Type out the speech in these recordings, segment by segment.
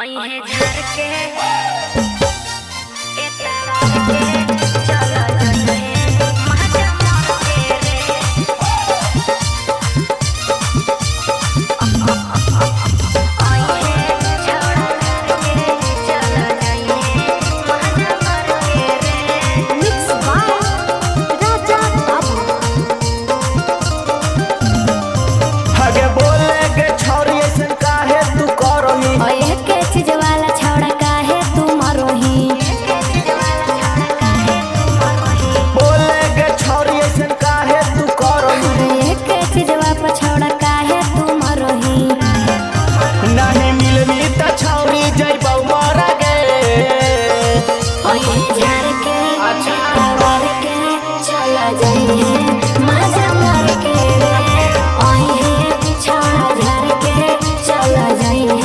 आई है झर के ए तारा के चला जाए महाजा मार के रे आई है झड़ के चला जाए महाजा मार के रे मिक्स बाय राजा बाबू। आगे बोले के छौरी ऐसन काहे तू करही ओए के चीज वाला छौड़ा काहे तू मरोही बोले के छौरी ऐसन काहे तू करही अरे के चीज वाला छौड़ा काहे तू मरोही नहीं मिलनी त छौरी जइबौ मरा गे ओए झार के कावर के चला जाइए मजा मार के रे ओए छौड़ा झार के चला जाइए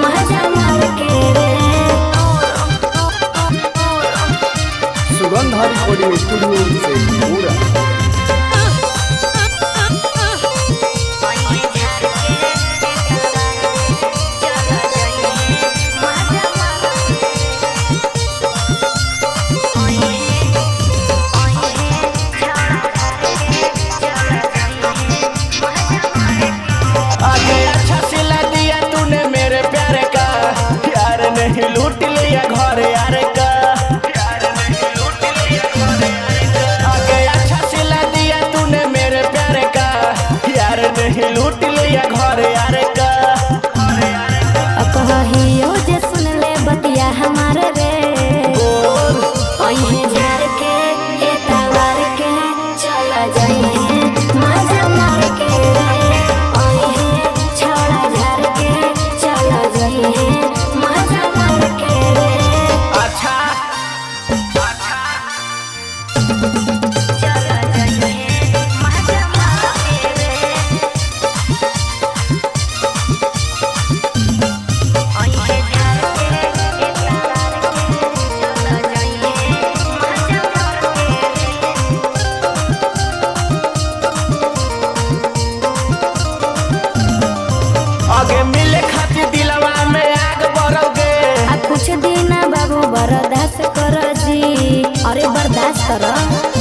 मजा मार के रे। सुगंधा रिकॉर्डिंग स्टूडियो से पूरा आगे अच्छा सिला दिया तूने मेरे प्यारे का प्यार नहीं लूट लिया घर यार का आगे अच्छा सिला दिया तूने मेरे प्यारे का प्यार नहीं लूट लिया घर यार का कहियो जे सुन ले बतिया हमारे रे ओए झार के ए तावर के चला जाइए मजा मार के रे ओए छौड़ा झार के चला जाइए मजा मार के रे। अच्छा चला जाइए मजा मार के रे ओए झार के ए तावर के चला जाइए मजा मार के रे। आगे मिले खातिर दिलवा में आग बरोगे आ कुछ दिन बाबू बर्दाश्त कर जी, अरे बर्दाश्त कर।